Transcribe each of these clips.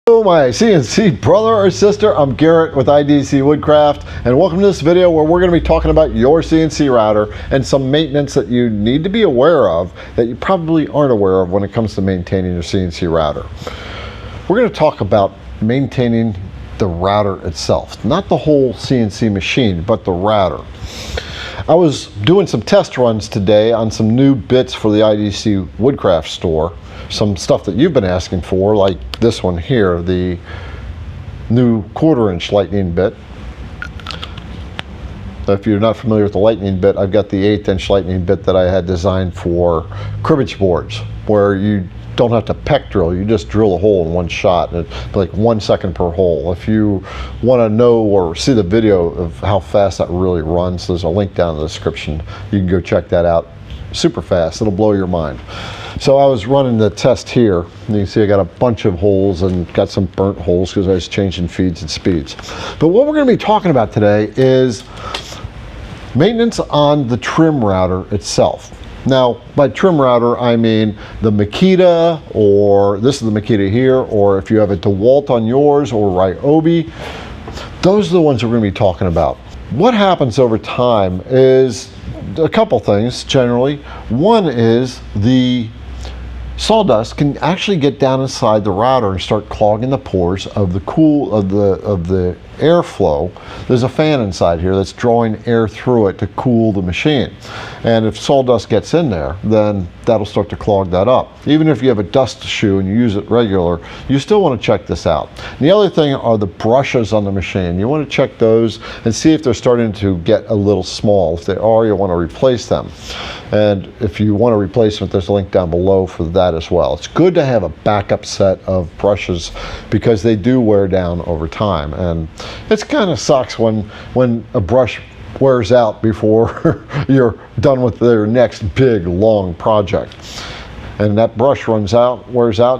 Hello my CNC brother or sister, I'm Garrett with IDC Woodcraft, and welcome to this video where we're going to be talking about your CNC router and some maintenance that you need to be aware of that you probably aren't aware of when it comes to maintaining your CNC router. We're going to talk about maintaining the router itself, not the whole CNC machine, but the router. I was doing some test runs today on some new bits for the IDC Woodcraft store. Some stuff that you've been asking for, like this one here, the new 1/4" lightning bit. If you're not familiar with the lightning bit, I've got the 1/8" lightning bit that I had designed for cribbage boards, where you don't have to peck drill, you just drill a hole in one shot, and it's like 1 second per hole. If you want to know or see the video of how fast that really runs, there's a link down in the description. You can go check that out. Super fast, it'll blow your mind. So I was running the test here, and you can see I got a bunch of holes and got some burnt holes because I was changing feeds and speeds. But what we're going to be talking about today is maintenance on the trim router itself. Now, by trim router, I mean the Makita, or this is the Makita here, or if you have a Dewalt on yours, or Ryobi. Those are the ones we're going to be talking about. What happens over time is a couple things generally. One is the sawdust can actually get down inside the router and start clogging the pores of the airflow. There's a fan inside here that's drawing air through it to cool the machine, and if sawdust gets in there, then that'll start to clog that up. Even if you have a dust shoe and you use it regular, you still want to check this out. And the other thing are the brushes on the machine. You want to check those and see if they're starting to get a little small. If they are, you want to replace them. And if you want to replace them, there's a link down below for that as well. It's good to have a backup set of brushes because they do wear down over time, and it kind of sucks when a brush wears out before you're done with their next big long project. And that brush wears out,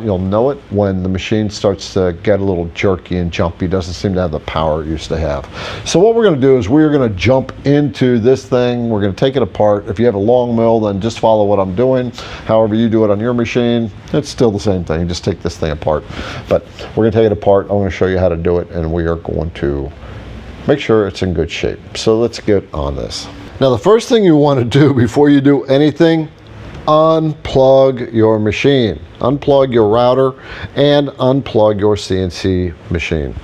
you'll know it when the machine starts to get a little jerky and jumpy, doesn't seem to have the power it used to have. So what we're going to do is we're going to jump into this thing. We're going to take it apart. If you have a LongMill, then just follow what I'm doing. However you do it on your machine, it's still the same thing. You just take this thing apart. But we're going to take it apart. I'm going to show you how to do it, and we are going to make sure it's in good shape. So let's get on this. Now, the first thing you want to do before you do anything, unplug your machine. Unplug your router and unplug your CNC machine.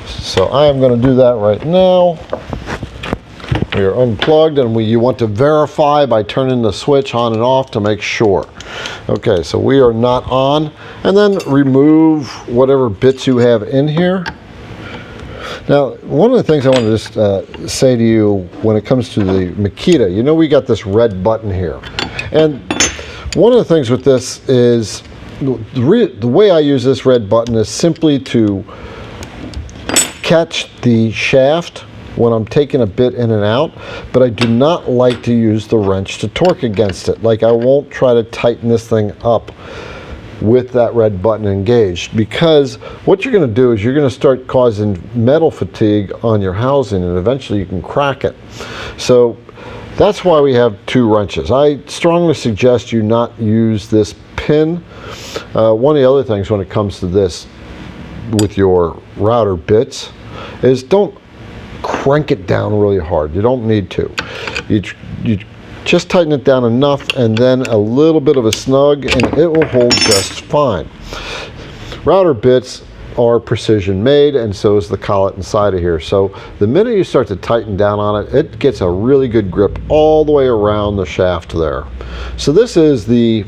So I am going to do that right now. We are unplugged, and you want to verify by turning the switch on and off to make sure. Okay, so we are not on. And then remove whatever bits you have in here. Now, one of the things I want to just say to you when it comes to the Makita, you know we got this red button here. And one of the things with this is, the way I use this red button is simply to catch the shaft when I'm taking a bit in and out, but I do not like to use the wrench to torque against it. Like, I won't try to tighten this thing up with that red button engaged, because what you're going to do is you're going to start causing metal fatigue on your housing, and eventually you can crack it. So that's why we have two wrenches. I strongly suggest you not use this pin. One of the other things when it comes to this with your router bits is don't crank it down really hard. You don't need to. You just tighten it down enough, and then a little bit of a snug, and it will hold just fine. Router bits are precision made, and so is the collet inside of here. So the minute you start to tighten down on it, it gets a really good grip all the way around the shaft there. So this is the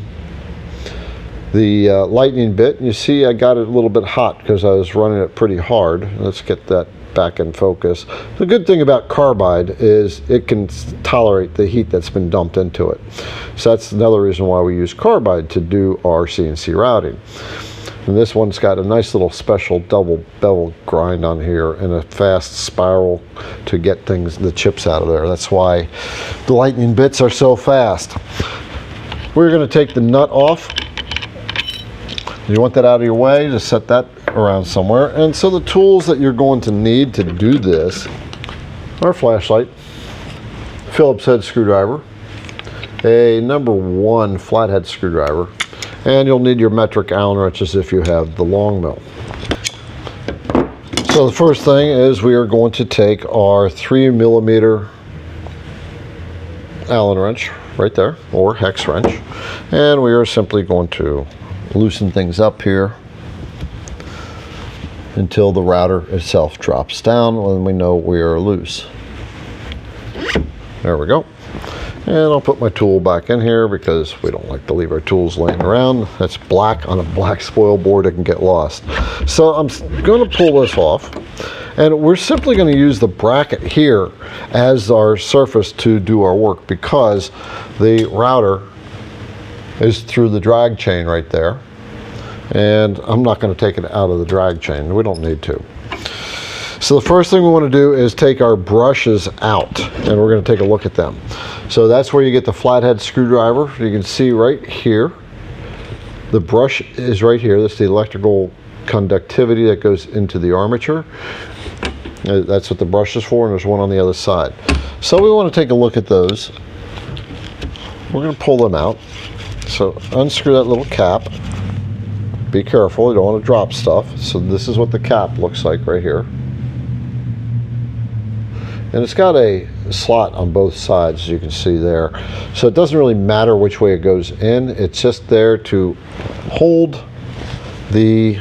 lightning bit. You see I got it a little bit hot because I was running it pretty hard. Let's get that back in focus. The good thing about carbide is it can tolerate the heat that's been dumped into it. So that's another reason why we use carbide to do our CNC routing. And this one's got a nice little special double bevel grind on here and a fast spiral to get the chips out of there. That's why the lightning bits are so fast. We're going to take the nut off. You want that out of your way, just set that around somewhere. And so the tools that you're going to need to do this are a flashlight, Phillips head screwdriver, a #1 flathead screwdriver, And you'll need your metric Allen wrenches if you have the LongMill. So the first thing is we are going to take our 3mm Allen wrench right there, or hex wrench, and we are simply going to loosen things up here until the router itself drops down when we know we are loose. There we go. And I'll put my tool back in here because we don't like to leave our tools laying around. That's black on a black spoil board, it can get lost. So I'm going to pull this off, and we're simply going to use the bracket here as our surface to do our work because the router is through the drag chain right there, and I'm not going to take it out of the drag chain. We don't need to. So the first thing we want to do is take our brushes out, and we're going to take a look at them. So that's where you get the flathead screwdriver. You can see right here, the brush is right here. That's the electrical conductivity that goes into the armature. That's what the brush is for, and there's one on the other side. So we want to take a look at those. We're going to pull them out. So unscrew that little cap. Be careful, you don't want to drop stuff. So this is what the cap looks like right here. And it's got a slot on both sides, as you can see there. So it doesn't really matter which way it goes in. It's just there to hold the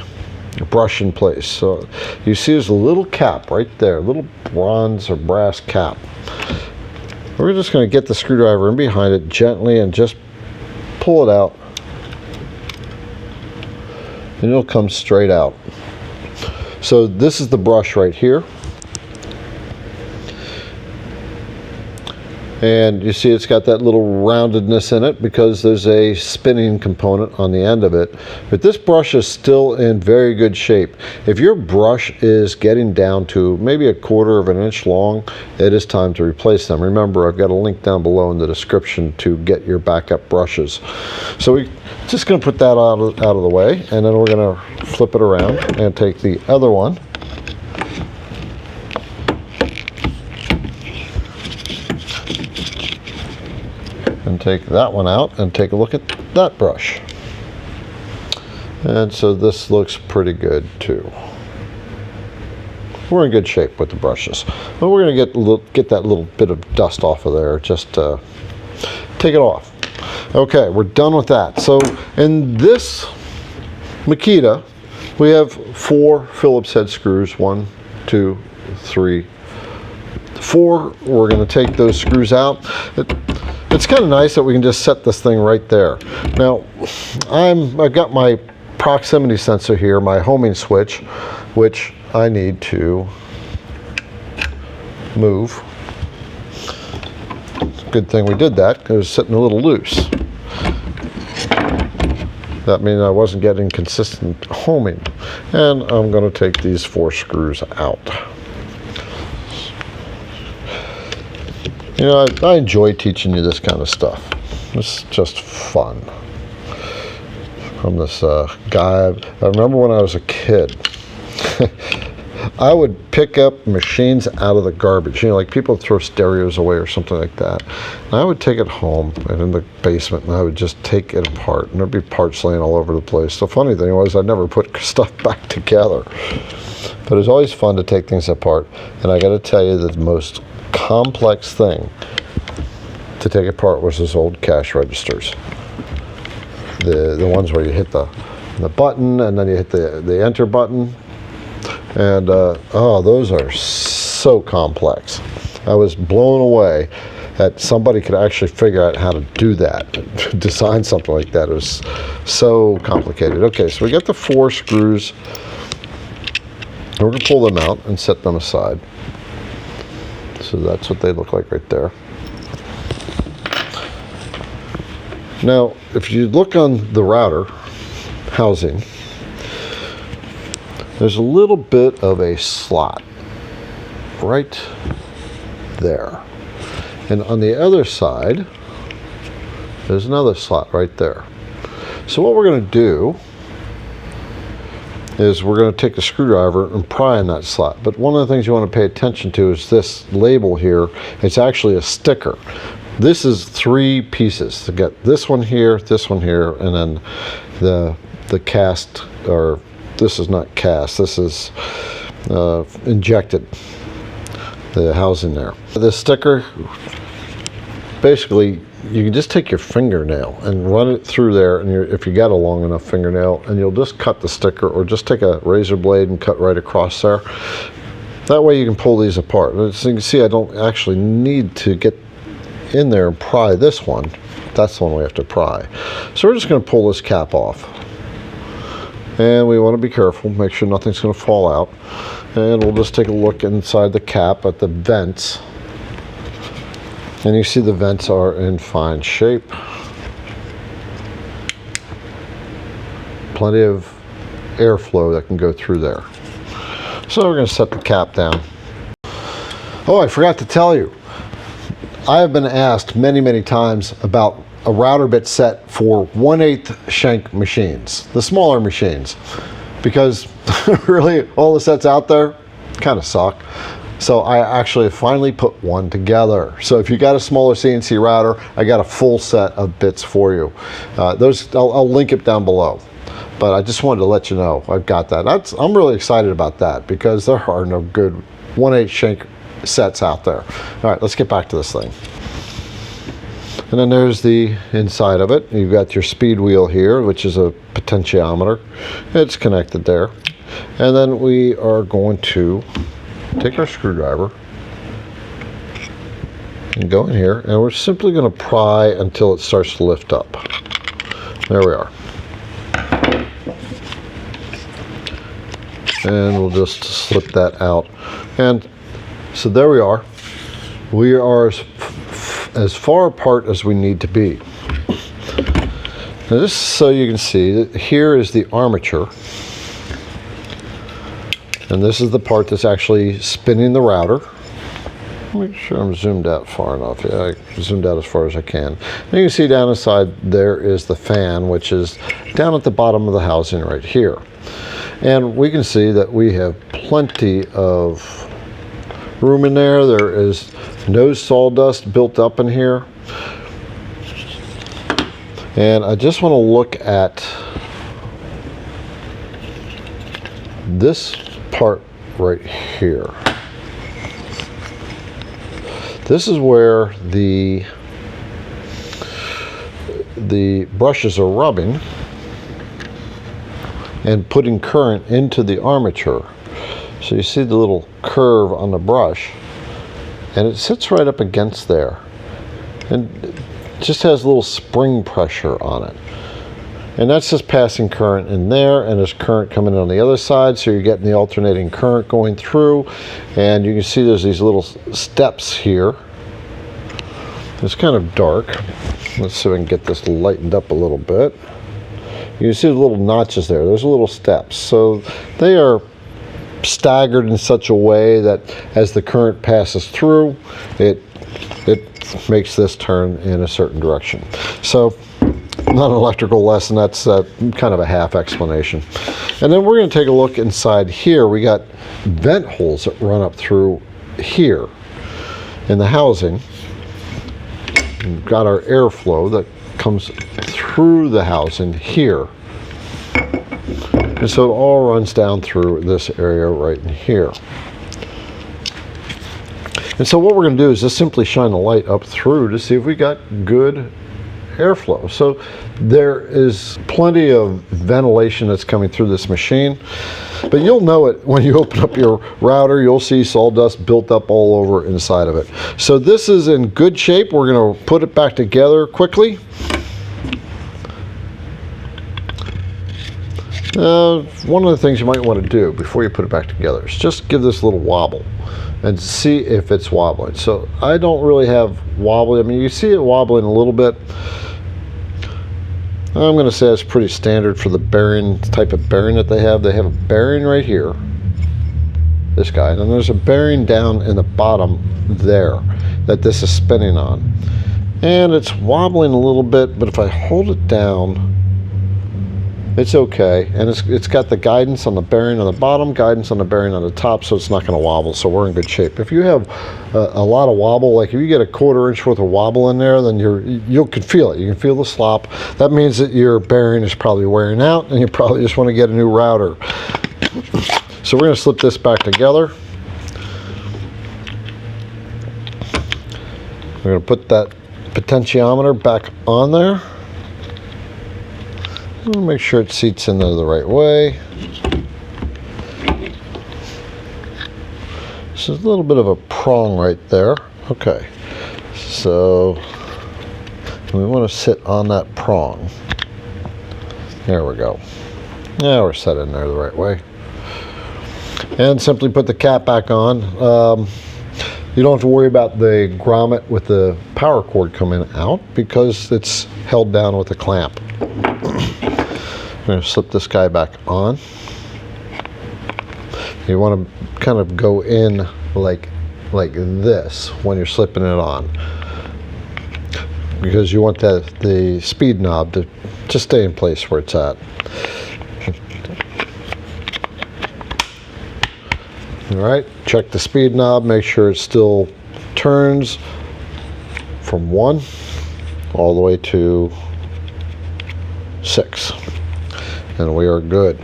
brush in place. So you see there's a little cap right there, a little bronze or brass cap. We're just going to get the screwdriver in behind it gently and just pull it out. And it'll come straight out. So this is the brush right here. And you see it's got that little roundedness in it because there's a spinning component on the end of it. But this brush is still in very good shape. If your brush is getting down to maybe 1/4 of an inch long, it is time to replace them. Remember, I've got a link down below in the description to get your backup brushes. So we're just going to put that out of the way, and then we're going to flip it around and take the other one. And take that one out and take a look at that brush. And so this looks pretty good too. We're in good shape with the brushes. But we're going to get that little bit of dust off of there. Just take it off. Okay, we're done with that. So in this Makita, we have 4 Phillips head screws. 1, 2, 3, 4. We're going to take those screws out. It's kind of nice that we can just set this thing right there. Now, I've got my proximity sensor here, my homing switch, which I need to move. Good thing we did that, because it was sitting a little loose. That means I wasn't getting consistent homing. And I'm going to take these 4 screws out. You know, I enjoy teaching you this kind of stuff. It's just fun. From this guy, I remember when I was a kid, I would pick up machines out of the garbage. You know, like people throw stereos away or something like that. And I would take it home and in the basement, and I would just take it apart. And there'd be parts laying all over the place. The funny thing was I never put stuff back together. But it was always fun to take things apart. And I got to tell you, the most complex thing to take apart was those old cash registers. The ones where you hit the button and then you hit the enter button. And oh, those are so complex. I was blown away that somebody could actually figure out how to do that, design something like that. It was so complicated. Okay, so we got the 4 screws. We're going to pull them out and set them aside. So that's what they look like right there. Now, if you look on the router housing, there's a little bit of a slot right there. And on the other side, there's another slot right there. So what we're going to do is we're going to take the screwdriver and pry in that slot. But one of the things you want to pay attention to is this label here. It's actually a sticker. This is 3 pieces. You got this one here, and then the cast, or this is not cast, this is injected, the housing there. The sticker, basically you can just take your fingernail and run it through there, and if you got a long enough fingernail, and you'll just cut the sticker, or just take a razor blade and cut right across there. That way you can pull these apart. As you can see, I don't actually need to get in there and pry this one. That's the one we have to pry. So we're just going to pull this cap off. And we want to be careful, make sure nothing's going to fall out. And we'll just take a look inside the cap at the vents. And you see the vents are in fine shape. Plenty of airflow that can go through there. So we're going to set the cap down. Oh, I forgot to tell you. I have been asked many times about a router bit set for 1/8 shank machines, the smaller machines, because really all the sets out there kind of suck. So I actually finally put one together. So if you got a smaller CNC router, I got a full set of bits for you. I'll link it down below. But I just wanted to let you know I've got that. I'm really excited about that, because there are no good 1/8 shank sets out there. All right, let's get back to this thing. And then there's the inside of it. You've got your speed wheel here, which is a potentiometer. It's connected there. And then we are going to take our screwdriver and go in here, and we're simply going to pry until it starts to lift up. There we are. And we'll just slip that out. And so there we are. We are as far apart as we need to be. Now just so you can see, that here is the armature. And this is the part that's actually spinning the router. Make sure I'm zoomed out far enough. Yeah, I zoomed out as far as I can. And you can see down inside there is the fan, which is down at the bottom of the housing right here. And we can see that we have plenty of room in there. There is no sawdust built up in here. And I just want to look at this part right here. This is where the brushes are rubbing and putting current into the armature. So you see the little curve on the brush, and it sits right up against there, and it just has a little spring pressure on it. And that's just passing current in there, and there's current coming in on the other side, so you're getting the alternating current going through. And you can see there's these little steps here. It's kind of dark. Let's see if I can get this lightened up a little bit. You can see the little notches there. There's little steps. So they are staggered in such a way that as the current passes through, it makes this turn in a certain direction. So not an electrical lesson, that's kind of a half explanation. And then we're going to take a look inside here. We got vent holes that run up through here in the housing. We've got our airflow that comes through the housing here. And so it all runs down through this area right in here. And so what we're going to do is just simply shine a light up through to see if we got good airflow. So there is plenty of ventilation that's coming through this machine, but you'll know it when you open up your router. You'll see sawdust built up all over inside of it. So this is in good shape. We're going to put it back together quickly. One of the things you might want to do before you put it back together is just give this a little wobble and see if it's wobbling. So I don't really have wobbling. I mean, you see it wobbling a little bit. I'm going to say it's pretty standard for the bearing, type of bearing that they have. They have a bearing right here, this guy, and then there's a bearing down in the bottom there that this is spinning on. And it's wobbling a little bit, but if I hold it down it's okay. And it's got the guidance on the bearing on the bottom, guidance on the bearing on the top, so it's not going to wobble, so we're in good shape. If you have a lot of wobble, like if you get a 1/4 inch worth of wobble in there, then you can feel it. You can feel the slop. That means that your bearing is probably wearing out, and you probably just want to get a new router. So we're going to slip this back together. We're going to put that potentiometer back on there. We'll make sure it seats in there the right way. This is a little bit of a prong right there. Okay, so we want to sit on that prong. There we go. Now we're set in there the right way. And simply put the cap back on. You don't have to worry about the grommet with the power cord coming out because it's held down with a clamp. I'm going to slip this guy back on. You want to kind of go in like this when you're slipping it on, because you want the speed knob to just stay in place where it's at. All right, check the speed knob, make sure it still turns from 1 all the way to 6, and we are good.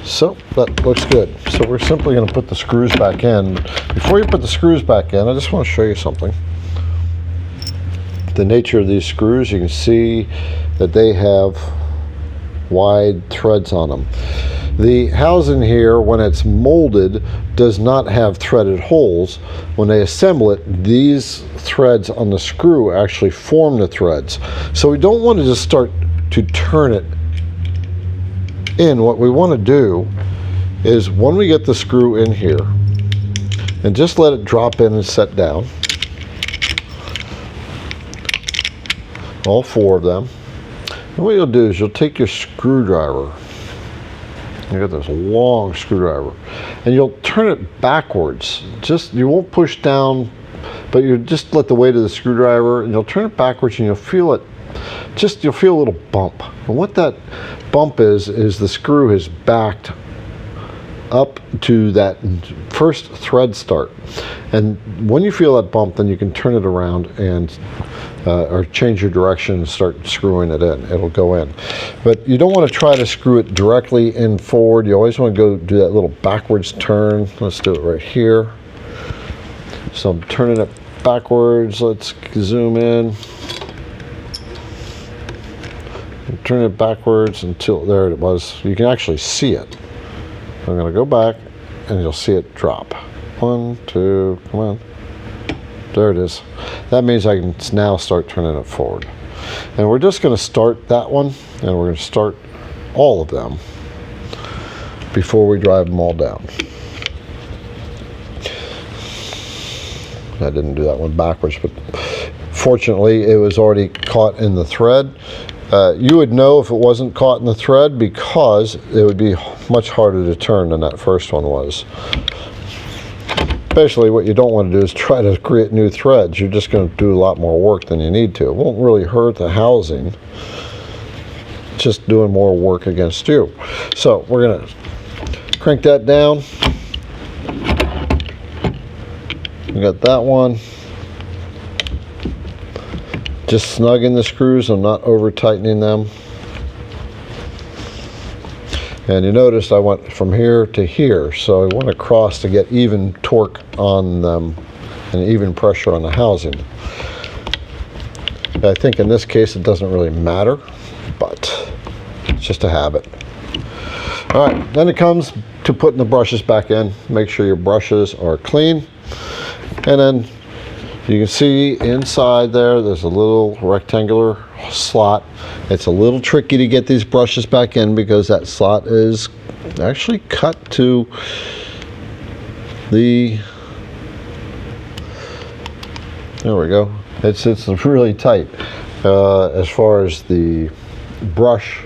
So that looks good. So we're simply going to put the screws back in. Before you put the screws back in, I just want to show you something. The nature of these screws, you can see that they have wide threads on them. The housing here, when it's molded, does not have threaded holes. When they assemble it, these threads on the screw actually form the threads. So we don't want to just start to turn it in. What we want to do is, when we get the screw in here, and just let it drop in and set down, all 4 of them. And what you'll do is you'll take your screwdriver. You got this long screwdriver, and you'll turn it backwards. You won't push down, but you just let the weight of the screwdriver, and you'll turn it backwards, and you'll feel it. You'll feel a little bump. And what that bump is the screw has backed up to that first thread start. And when you feel that bump, then you can turn it around and or change your direction and start screwing it in. It'll go in. But you don't want to try to screw it directly in forward. You always want to go do that little backwards turn. Let's do it right here. So I'm turning it backwards. Let's zoom in. Turn it backwards until, there it was. You can actually see it. I'm going to go back, and you'll see it drop. 1, 2, come on. There it is. That means I can now start turning it forward. And we're just going to start that one, and we're going to start all of them before we drive them all down. I didn't do that one backwards, but fortunately it was already caught in the thread. You would know if it wasn't caught in the thread, because it would be much harder to turn than that first one was. Especially what you don't want to do is try to create new threads. You're just going to do a lot more work than you need to. It won't really hurt the housing, just doing more work against you. So we're going to crank that down. We got that one. Just snugging the screws. I'm not over tightening them. And you notice I went from here to here, so I went across to get even torque on them and even pressure on the housing. I think in this case it doesn't really matter, but it's just a habit. All right, then it comes to putting the brushes back in. Make sure your brushes are clean. And then you can see inside there's a little rectangular slot. It's a little tricky to get these brushes back in because that slot is actually cut to the, there we go. It's really tight as far as the brush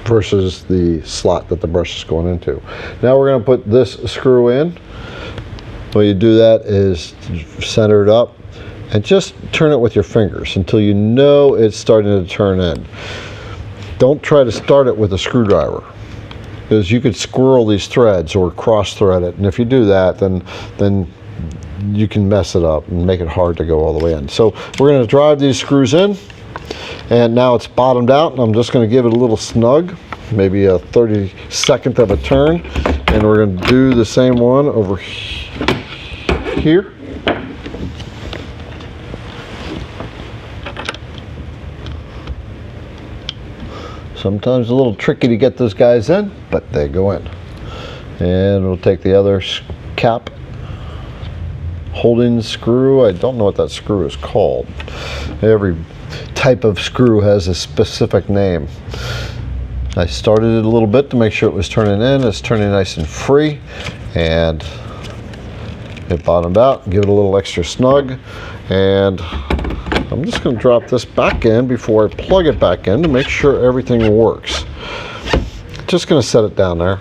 versus the slot that the brush is going into. Now we're going to put this screw in. The way you do that is center it up and just turn it with your fingers until you know it's starting to turn in. don't try to start it with a screwdriver, because you could squirrel these threads or cross thread it, and if you do that, then you can mess it up and make it hard to go all the way in. So we're going to drive these screws in, and now it's bottomed out, and I'm just going to give it a little snug, maybe a 32nd of a turn, and we're going to do the same one over here. Sometimes a little tricky to get those guys in, but they go in. And we'll take the other cap holding screw. I don't know what that screw is called. Every type of screw has a specific name. I started it a little bit to make sure it was turning in. It's turning nice and free, and it bottomed out. Give it a little extra snug, and I'm just going to drop this back in before I plug it back in to make sure everything works. Just going to set it down there,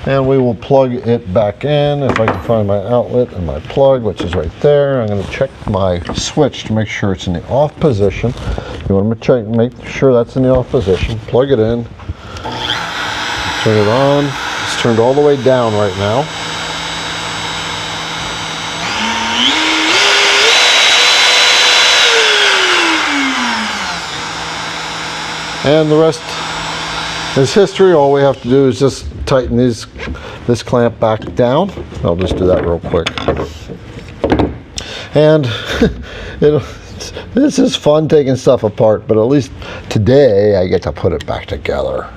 and we will plug it back in. If I can find my outlet and my plug, which is right there, I'm going to check my switch to make sure it's in the off position. You want to check, make sure that's in the off position. Plug it in, turn it on. It's turned all the way down right now. And the rest is history. All we have to do is just tighten this clamp back down. I'll just do that real quick. And this is fun taking stuff apart, but at least today I get to put it back together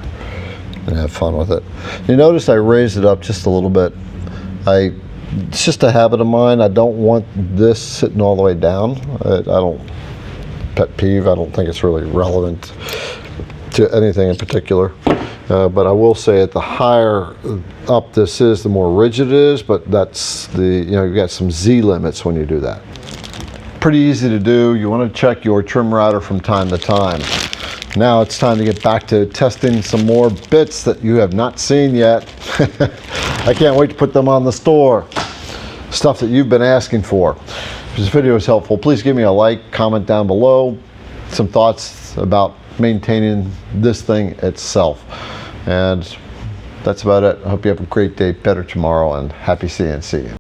and have fun with it. You notice I raised it up just a little bit. It's just a habit of mine. I don't want this sitting all the way down. I don't, pet peeve, I don't think it's really relevant to anything in particular, but I will say that the higher up this is, the more rigid it is, but that's you've got some Z limits when you do that. Pretty easy to do. You want to check your trim router from time to time. Now it's time to get back to testing some more bits that you have not seen yet. I can't wait to put them on the store. Stuff that you've been asking for. If this video is helpful, please give me a like, comment down below, some thoughts about maintaining this thing itself. And that's about it. I hope you have a great day, better tomorrow, and happy CNC.